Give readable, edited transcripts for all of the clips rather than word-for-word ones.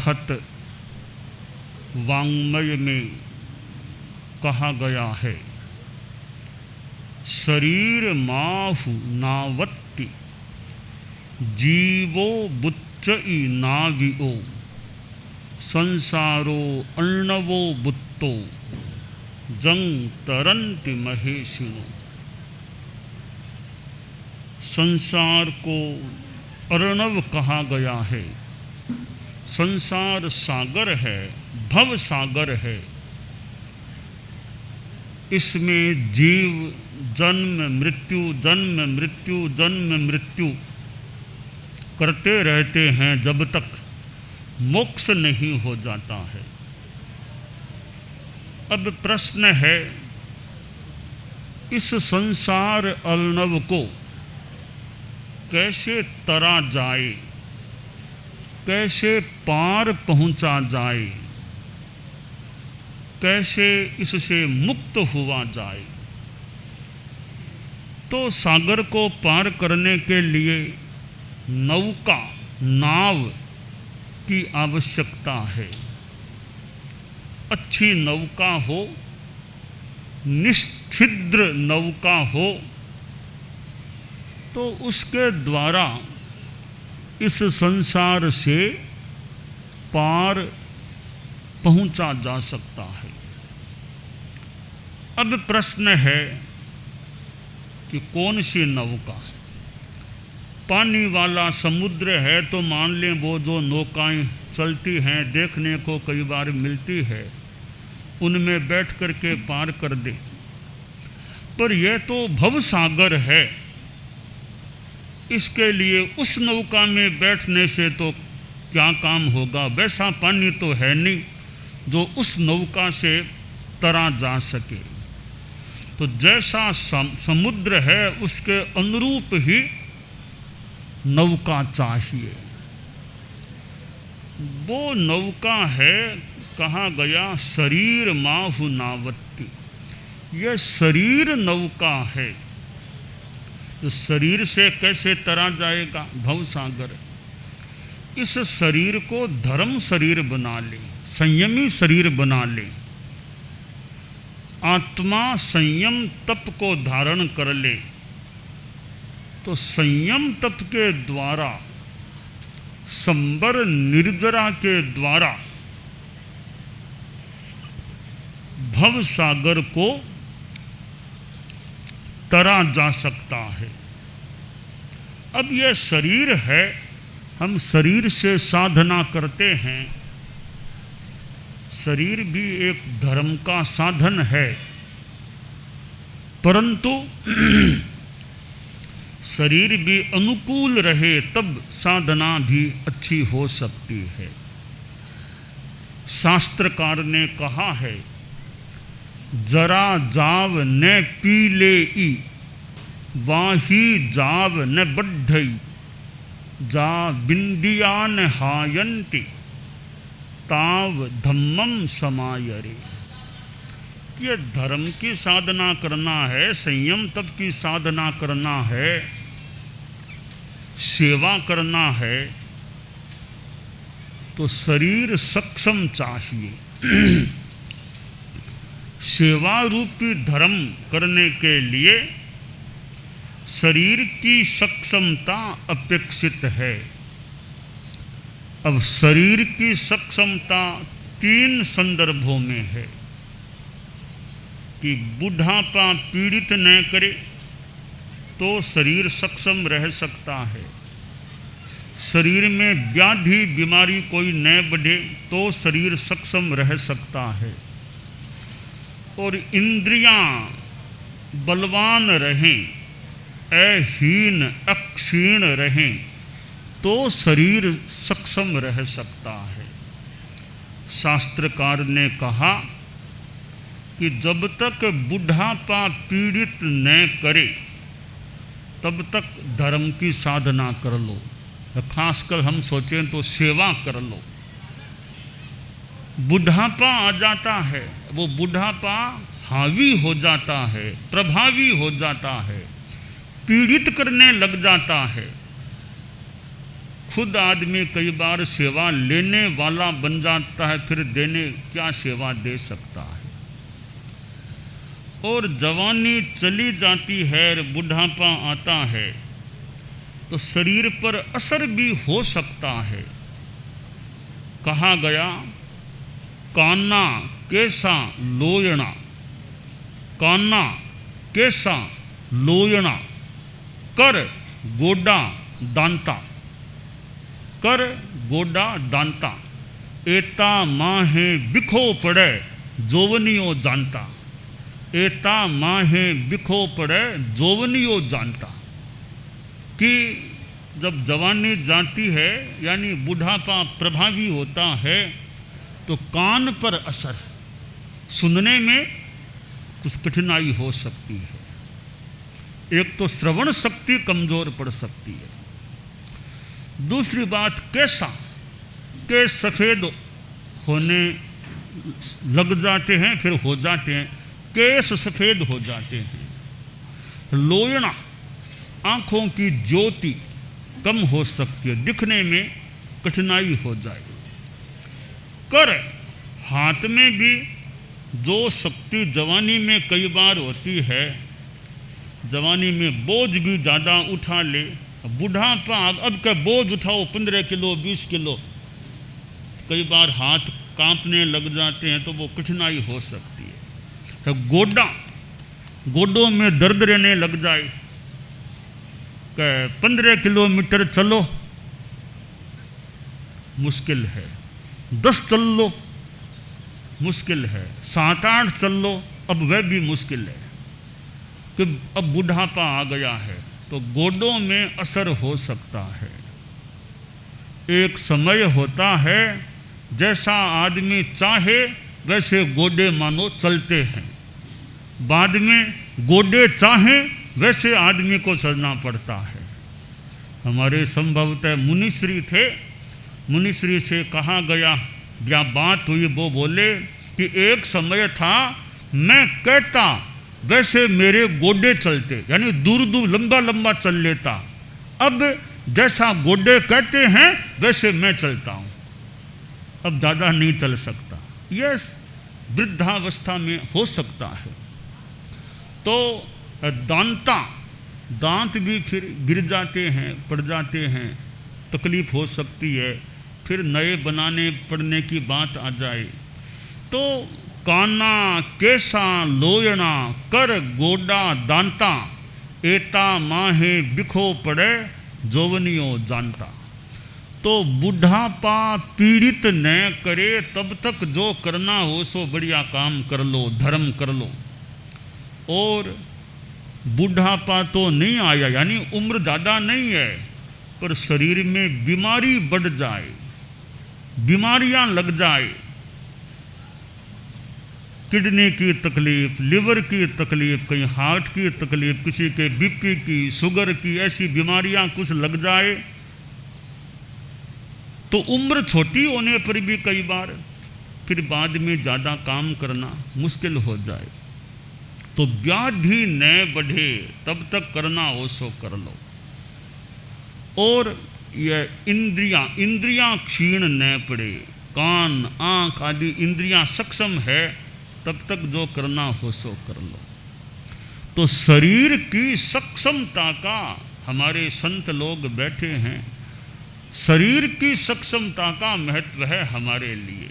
बृहत वाङ्मय में कहा गया है, शरीर माहु नावत्ति जीवो बुच्चई नाविओ संसारो अर्णवो बुत्तो जंग तरंति महेशिनो। संसार को अर्णव कहा गया है। संसार सागर है, भव सागर है। इसमें जीव जन्म मृत्यु जन्म मृत्यु जन्म मृत्यु करते रहते हैं जब तक मोक्ष नहीं हो जाता है। अब प्रश्न है, इस संसार अर्णव को कैसे तरा जाए, कैसे पार पहुंचा जाए, कैसे इससे मुक्त हुआ जाए। तो सागर को पार करने के लिए नौका, नाव की आवश्यकता है। अच्छी नौका हो, निश्छिद्र नौका हो, तो उसके द्वारा इस संसार से पार पहुंचा जा सकता है। अब प्रश्न है कि कौन सी नौका। पानी वाला समुद्र है तो मान लें वो जो नौकाएं चलती हैं, देखने को कई बार मिलती है, उनमें बैठ कर के पार कर दे। पर यह तो भव सागर है, इसके लिए उस नौका में बैठने से तो क्या काम होगा। वैसा पानी तो है नहीं जो उस नौका से तरा जा सके। तो जैसा समुद्र है उसके अनुरूप ही नौका चाहिए। वो नौका है, कहा गया शरीर माहु नावत्ति। यह शरीर नौका है। तो शरीर से कैसे तरा जाएगा, भवसागर। इस शरीर को धर्म शरीर बना ले, संयमी शरीर बना ले। आत्मा संयम तप को धारण कर ले तो संयम तप के द्वारा, संबर निर्जरा के द्वारा भव सागर को तरा जा सकता है। अब यह शरीर है, हम शरीर से साधना करते हैं। शरीर भी एक धर्म का साधन है, परंतु शरीर भी अनुकूल रहे तब साधना भी अच्छी हो सकती है। शास्त्रकार ने कहा है, जरा जाव न पीले ई वाही जाव न बढ़ई जा बिंदियान हायंती ताव धम्मम समायरे। ये धर्म की साधना करना है, संयम तप की साधना करना है, सेवा करना है, तो शरीर सक्षम चाहिए। सेवा रूपी धर्म करने के लिए शरीर की सक्षमता अपेक्षित है। अब शरीर की सक्षमता 3 संदर्भों में है कि बुढ़ापा पीड़ित न करे तो शरीर सक्षम रह सकता है। शरीर में व्याधि बीमारी कोई न बढ़े तो शरीर सक्षम रह सकता है। और इंद्रियां बलवान रहें, अहीन अक्षीण रहें तो शरीर सक्षम रह सकता है। शास्त्रकार ने कहा कि जब तक बुढ़ापा पीड़ित न करे तब तक धर्म की साधना कर लो। खासकर हम सोचें तो सेवा कर लो। बुढ़ापा आ जाता है, वो बुढ़ापा हावी हो जाता है, प्रभावी हो जाता है, पीड़ित करने लग जाता है, खुद आदमी कई बार सेवा लेने वाला बन जाता है, फिर देने क्या सेवा दे सकता है। और जवानी चली जाती है, बुढ़ापा आता है, तो शरीर पर असर भी हो सकता है। कहा गया काना कैसा लोयणा, काना कैसा लोयणा, कर गोडा दांता, कर गोडा दांता, एता माहे बिखो पड़े जोवनियो जानता, एता माहे बिखो पड़े जोवनियो जानता। कि जब जवानी जाती है यानी बुढ़ापा प्रभावी होता है, तो कान पर असर, सुनने में कुछ कठिनाई हो सकती है। एक तो श्रवण शक्ति कमजोर पड़ सकती है। दूसरी बात कैसा के सफ़ेद होने लग जाते हैं, फिर हो जाते हैं, केस सफ़ेद हो जाते हैं। लोयणा, आँखों की ज्योति कम हो सकती है, दिखने में कठिनाई हो जाए। कर, हाथ में भी जो शक्ति जवानी में कई बार होती है, जवानी में बोझ भी ज़्यादा उठा ले, बुढ़ापा अब का बोझ उठाओ 15 किलो 20 किलो, कई बार हाथ कांपने लग जाते हैं, तो वो कठिनाई हो सकती है। तो गोडा, गोडों में दर्द रहने लग जाए, 15 किलोमीटर चलो मुश्किल है, 10 चल लो मुश्किल है, 7-8 चल लो अब वह भी मुश्किल है, कि अब बुढ़ापा आ गया है, तो गोडों में असर हो सकता है। एक समय होता है जैसा आदमी चाहे वैसे गोडे मानो चलते हैं, बाद में गोडे चाहें वैसे आदमी को चलना पड़ता है। हमारे संभवतः मुनिश्री थे, मुनिश्री से कहा गया, या बात हुई, वो बोले कि एक समय था मैं कहता वैसे मेरे गोडे चलते, यानी दूर दूर लंबा लंबा चल लेता, अब जैसा गोडे कहते हैं वैसे मैं चलता हूँ, अब ज़्यादा नहीं चल सकता। यह वृद्धावस्था में हो सकता है। तो दांता, दांत भी फिर गिर जाते हैं, पड़ जाते हैं, तकलीफ हो सकती है, फिर नए बनाने पड़ने की बात आ जाए। तो काना कैसा लोयणा, कर गोडा दांता, एता माहे बिखो पड़े जोवनियो जानता। तो बुढ़ापा पीड़ित न करे, तब तक जो करना हो सो बढ़िया काम कर लो, धर्म कर लो। और बुढ़ापा तो नहीं आया, यानी उम्र ज़्यादा नहीं है, पर शरीर में बीमारी बढ़ जाए, बीमारियां लग जाए, किडनी की तकलीफ, लिवर की तकलीफ, कहीं हार्ट की तकलीफ, किसी के बीपी की, शुगर की, ऐसी बीमारियां कुछ लग जाए, तो उम्र छोटी होने पर भी कई बार फिर बाद में ज़्यादा काम करना मुश्किल हो जाए। तो व्याधि न बढ़े, तब तक करना हो सो कर लो। और यह इंद्रियां क्षीण न पड़े, कान आँख आदि इंद्रियां सक्षम है, तब तक जो करना हो सो कर लो। तो शरीर की सक्षमता का हमारे संत लोग बैठे हैं, शरीर की सक्षमता का महत्व है हमारे लिए,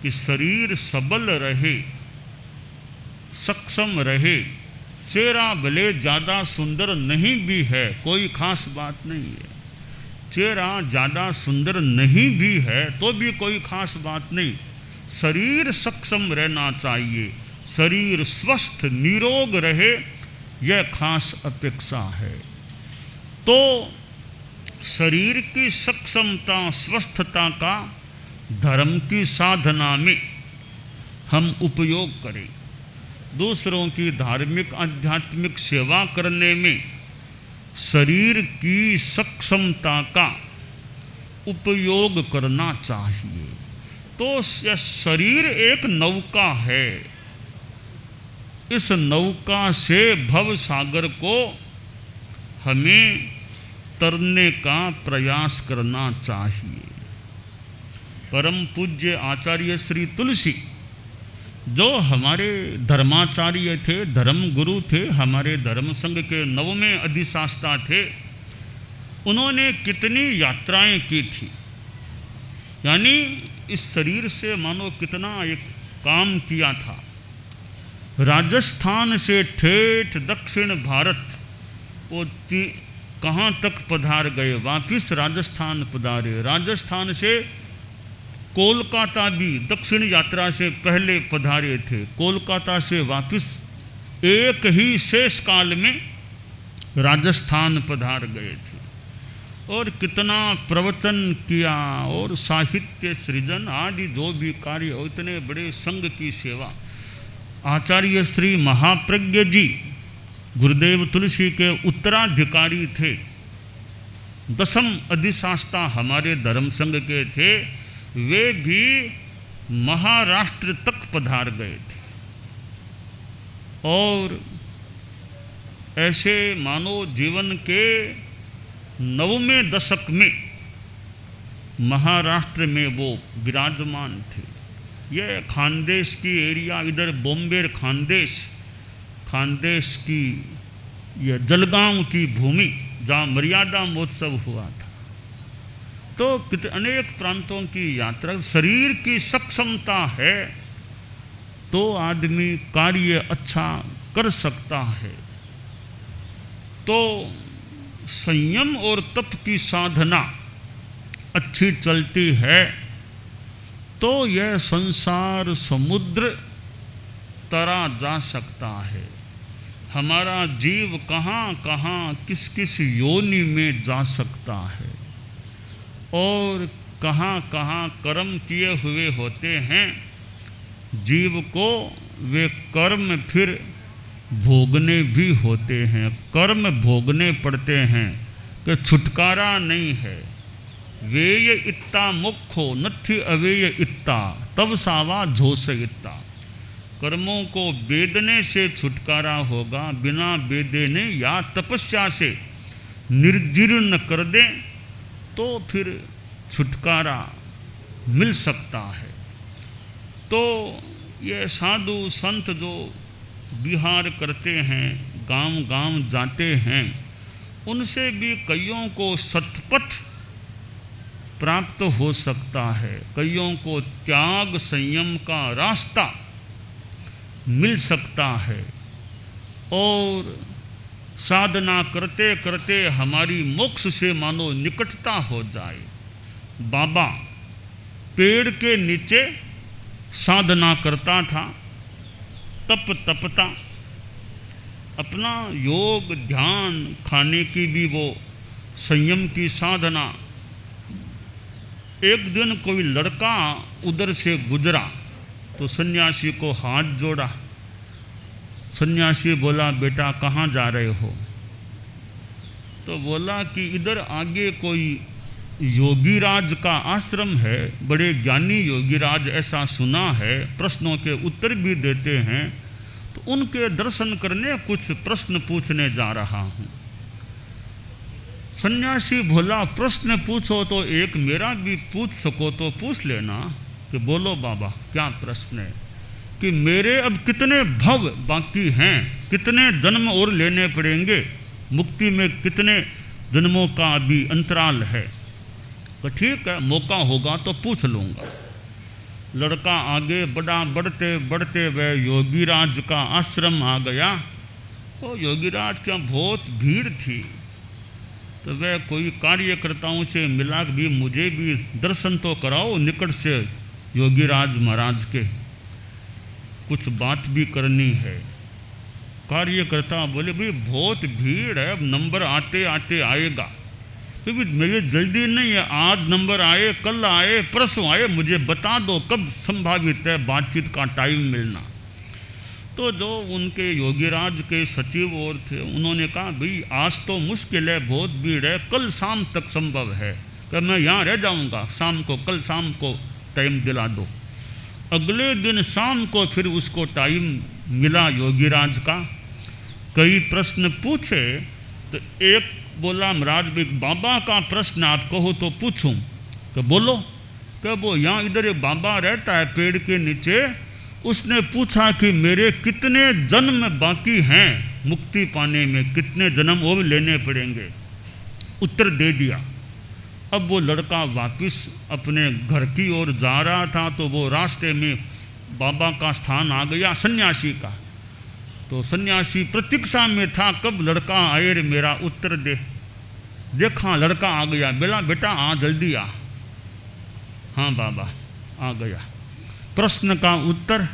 कि शरीर सबल रहे, सक्षम रहे। चेहरा भले ज़्यादा सुंदर नहीं भी है, कोई खास बात नहीं है, चेहरा ज़्यादा सुंदर नहीं भी है तो भी कोई खास बात नहीं, शरीर सक्षम रहना चाहिए, शरीर स्वस्थ निरोग रहे, यह खास अपेक्षा है। तो शरीर की सक्षमता स्वस्थता का धर्म की साधना में हम उपयोग करें, दूसरों की धार्मिक आध्यात्मिक सेवा करने में शरीर की सक्षमता का उपयोग करना चाहिए। तो यह शरीर एक नौका है, इस नौका से भव सागर को हमें तरने का प्रयास करना चाहिए। परम पूज्य आचार्य श्री तुलसी जो हमारे धर्माचार्य थे, धर्म गुरु थे, हमारे धर्म संघ के 9वें अधिशास्ता थे, उन्होंने कितनी यात्राएं की थी। यानी इस शरीर से मानो कितना एक काम किया था। राजस्थान से ठेठ दक्षिण भारत वो कहाँ तक पधार गए, वापिस राजस्थान पधारे। राजस्थान से कोलकाता भी दक्षिण यात्रा से पहले पधारे थे। कोलकाता से वापिस एक ही शेष काल में राजस्थान पधार गए थे और कितना प्रवचन किया और साहित्य सृजन आदि जो भी कार्य हो, इतने बड़े संघ की सेवा। आचार्य श्री महाप्रज्ञ जी गुरुदेव तुलसी के उत्तराधिकारी थे, 10वीं अधिशास्ता हमारे धर्म संघ के थे। वे भी महाराष्ट्र तक पधार गए थे और ऐसे मानो जीवन के 9वें दशक में महाराष्ट्र में वो विराजमान थे। यह खानदेश की एरिया, इधर बॉम्बे खानदेश की यह जलगांव की भूमि जहाँ मर्यादा महोत्सव हुआ था। तो अनेक प्रांतों की यात्रा, शरीर की सक्षमता है तो आदमी कार्य अच्छा कर सकता है। तो संयम और तप की साधना अच्छी चलती है तो यह संसार समुद्र तरा जा सकता है। हमारा जीव कहाँ कहाँ किस किस योनि में जा सकता है और कहाँ कहाँ कर्म किए हुए होते हैं। जीव को वे कर्म फिर भोगने भी होते हैं, कर्म भोगने पड़ते हैं कि छुटकारा नहीं है। वेय इत्ता मुखो नथि अवेय इत्ता तब सावा झोस इत्ता। कर्मों को वेदने से छुटकारा होगा, बिना वेदने या तपस्या से निर्जीर्ण कर दें तो फिर छुटकारा मिल सकता है। तो ये साधु संत जो विहार करते हैं, गांव गांव जाते हैं, उनसे भी कईयों को सतपथ प्राप्त हो सकता है, कईयों को त्याग संयम का रास्ता मिल सकता है और साधना करते करते हमारी मोक्ष से मानो निकटता हो जाए। बाबा पेड़ के नीचे साधना करता था, तप तपता, अपना योग ध्यान, खाने की भी वो संयम की साधना। एक दिन कोई लड़का उधर से गुजरा तो सन्यासी को हाथ जोड़ा। सन्यासी बोला, बेटा कहाँ जा रहे हो? तो बोला कि इधर आगे कोई योगीराज का आश्रम है, बड़े ज्ञानी योगीराज, ऐसा सुना है, प्रश्नों के उत्तर भी देते हैं, तो उनके दर्शन करने कुछ प्रश्न पूछने जा रहा हूँ। सन्यासी बोला, प्रश्न पूछो तो एक मेरा भी पूछ सको तो पूछ लेना। कि बोलो बाबा क्या प्रश्न है? कि मेरे अब कितने भव बाकी हैं, कितने जन्म और लेने पड़ेंगे, मुक्ति में कितने जन्मों का अभी अंतराल है? तो ठीक है, मौका होगा तो पूछ लूँगा। लड़का आगे बढ़ा, बढ़ते बढ़ते वह योगीराज का आश्रम आ गया। तो योगीराज क्या बहुत भीड़ थी, तो वह कोई कार्यकर्ताओं से मिला भी मुझे भी दर्शन तो कराओ निकट से योगीराज महाराज के, कुछ बात भी करनी है। कार्यकर्ता बोले, भाई बहुत भीड़ है, अब नंबर आते आते आएगा, तो मेरे जल्दी नहीं है, आज नंबर आए, कल आए, परसों आए, मुझे बता दो कब संभावित है बातचीत का टाइम मिलना। तो जो उनके योगीराज के सचिव और थे, उन्होंने कहा, भाई आज तो मुश्किल है, बहुत भीड़ है, कल शाम तक संभव है। तो मैं यहाँ रह जाऊँगा शाम को, कल शाम को टाइम दिला दो। अगले दिन शाम को फिर उसको टाइम मिला योगीराज का। कई प्रश्न पूछे तो एक बोला महाराज एक बाबा का प्रश्न आप कहो तो पूछूं। तो बोलो। कि वो यहाँ इधर एक बाबा रहता है पेड़ के नीचे, उसने पूछा कि मेरे कितने जन्म बाकी हैं मुक्ति पाने में, कितने जन्म और लेने पड़ेंगे। उत्तर दे दिया। अब वो लड़का वापस अपने घर की ओर जा रहा था तो वो रास्ते में बाबा का स्थान आ गया सन्यासी का। तो सन्यासी प्रतीक्षा में था कब लड़का आए रे मेरा उत्तर दे। देखा लड़का आ गया। बोला बेटा आ जल्दी आ। हाँ बाबा आ गया। प्रश्न का उत्तर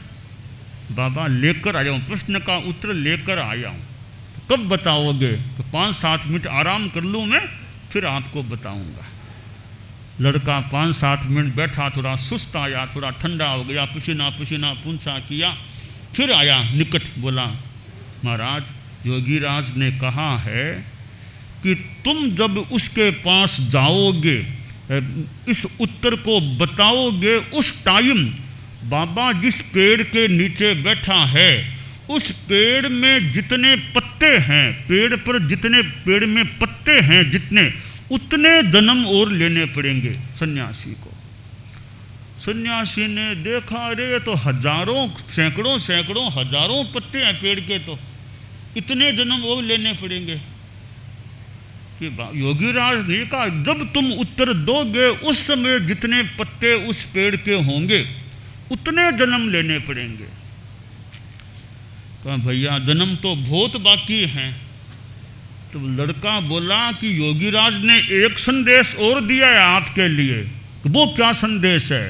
बाबा लेकर आया हूँ, प्रश्न का उत्तर लेकर आया हूँ। कब बताओगे? तो 5-7 मिनट आराम कर लूँ मैं, फिर आपको बताऊँगा। लड़का 5-7 मिनट बैठा, थोड़ा सुस्त आया, थोड़ा ठंडा हो गया, पसीना पसीना पूंछा किया, फिर आया निकट। बोला महाराज योगीराज ने कहा है कि तुम जब उसके पास जाओगे, इस उत्तर को बताओगे, उस टाइम बाबा जिस पेड़ के नीचे बैठा है उस पेड़ में जितने पत्ते हैं, पेड़ पर जितने पेड़ में पत्ते हैं जितने, उतने जन्म और लेने पड़ेंगे सन्यासी को। सन्यासी ने देखा अरे तो हजारों सैकड़ों सैकड़ों हजारों पत्ते हैं पेड़ के, तो इतने जन्म और लेने पड़ेंगे। कि योगीराज ने कहा जब तुम उत्तर दोगे उस समय जितने पत्ते उस पेड़ के होंगे उतने जन्म लेने पड़ेंगे। कहा भैया जन्म तो बहुत बाकी हैं। तो लड़का बोला कि योगीराज ने एक संदेश और दिया है आपके लिए। वो क्या संदेश है?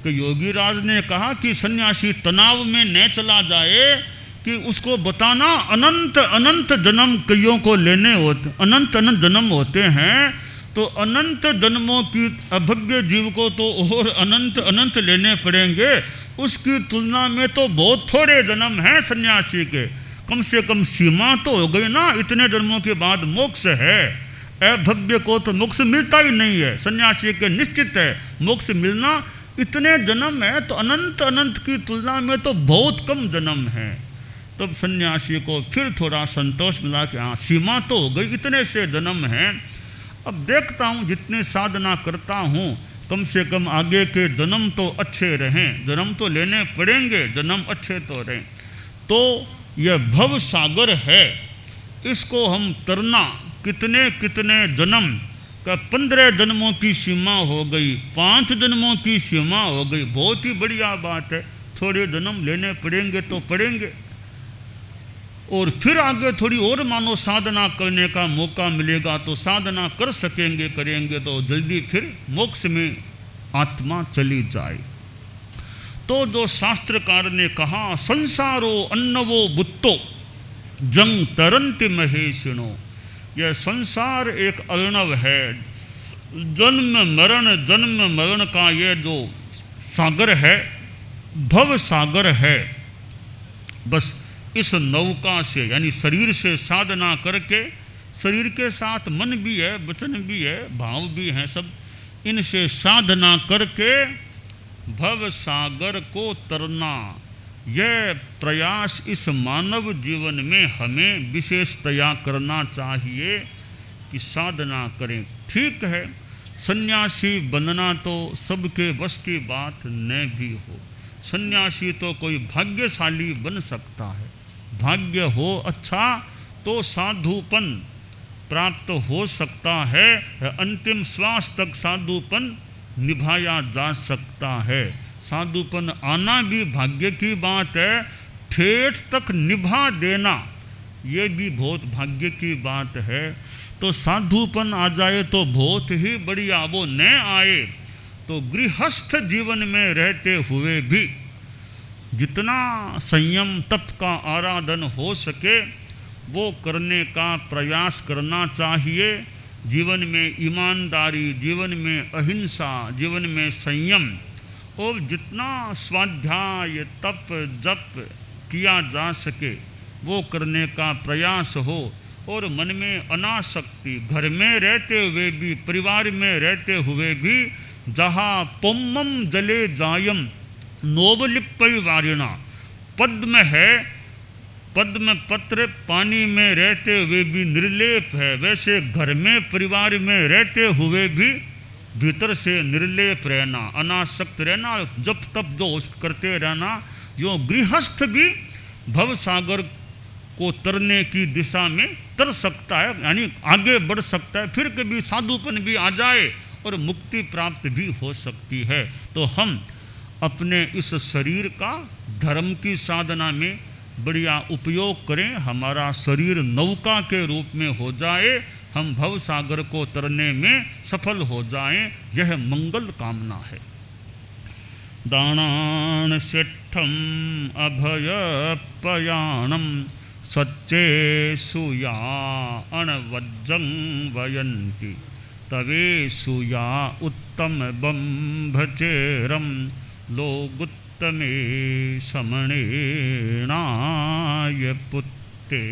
कि योगीराज ने कहा कि सन्यासी तनाव में न चला जाए, कि उसको बताना अनंत अनंत जन्म कईयों को लेने होते, अनंत अनंत जन्म होते हैं, तो अनंत जन्मों की अभव्य जीव को तो और अनंत अनंत लेने पड़ेंगे। उसकी तुलना में तो बहुत थोड़े जन्म हैं सन्यासी के, कम से कम सीमा तो हो गई ना, इतने जन्मों के बाद मोक्ष है। अभव्य को तो मोक्ष मिलता ही नहीं है, सन्यासी के निश्चित है मोक्ष मिलना। इतने जन्म है तो अनंत अनंत की तुलना में तो बहुत कम जन्म है। तब सन्यासी को फिर थोड़ा संतोष मिला कि हाँ सीमा तो हो गई, इतने से जन्म हैं। अब देखता हूँ जितनी साधना करता हूँ कम से कम आगे के जन्म तो अच्छे रहें, जन्म तो लेने पड़ेंगे, जन्म अच्छे तो रहें। तो यह भव सागर है, इसको हम तरना कितने कितने जन्म का, 15 जन्मों की सीमा हो गई, 5 जन्मों की सीमा हो गई, बहुत ही बढ़िया बात है। थोड़े जन्म लेने पड़ेंगे तो पड़ेंगे, और फिर आगे थोड़ी और मानो साधना करने का मौका मिलेगा तो साधना कर सकेंगे, करेंगे तो जल्दी फिर मोक्ष में आत्मा चली जाए। तो जो शास्त्रकार ने कहा संसारो अन्नवो बुत्तो जंग तरंति महेशिनो, यह संसार एक अर्णव है, जन्म मरण का ये जो सागर है, भव सागर है। बस इस नौका से यानी शरीर से साधना करके, शरीर के साथ मन भी है, वचन भी है, भाव भी हैं, सब इनसे साधना करके भव सागर को तरना, यह प्रयास इस मानव जीवन में हमें विशेषतया करना चाहिए कि साधना करें। ठीक है सन्यासी बनना तो सबके बस की बात न भी हो, सन्यासी तो कोई भाग्यशाली बन सकता है, भाग्य हो अच्छा तो साधुपन प्राप्त हो सकता है, अंतिम श्वास तक साधुपन निभाया जा सकता है। साधुपन आना भी भाग्य की बात है, ठेठ तक निभा देना ये भी बहुत भाग्य की बात है। तो साधुपन आ जाए तो बहुत ही बढ़िया, वो न आए तो गृहस्थ जीवन में रहते हुए भी जितना संयम तप का आराधन हो सके वो करने का प्रयास करना चाहिए। जीवन में ईमानदारी, जीवन में अहिंसा, जीवन में संयम, और जितना स्वाध्याय तप जप किया जा सके वो करने का प्रयास हो। और मन में अनासक्ति, घर में रहते हुए भी, परिवार में रहते हुए भी, जहाँ पोम्मम जले जायम नोवलिप्पई वारिणा, पद्म है पद्म पत्र पानी में रहते हुए भी निर्लेप है, वैसे घर में परिवार में रहते हुए भी भीतर से निर्लेप रहना, अनासक्त रहना, जप तप जोश करते रहना। जो गृहस्थ भी भव सागर को तरने की दिशा में तर सकता है, यानी आगे बढ़ सकता है, फिर कभी साधुपन भी आ जाए और मुक्ति प्राप्त भी हो सकती है। तो हम अपने इस शरीर का धर्म की साधना में बढ़िया उपयोग करें, हमारा शरीर नौका के रूप में हो जाए, हम भव सागर को तरने में सफल हो जाएं, यह मंगल कामना है। दानान सेठम अभय पयाणम सच्चे सुया अणवज्जं वयन्ति तवे सुया उत्तम बंभचेरम लोगुत्तमे समणेणाय पुत्ते।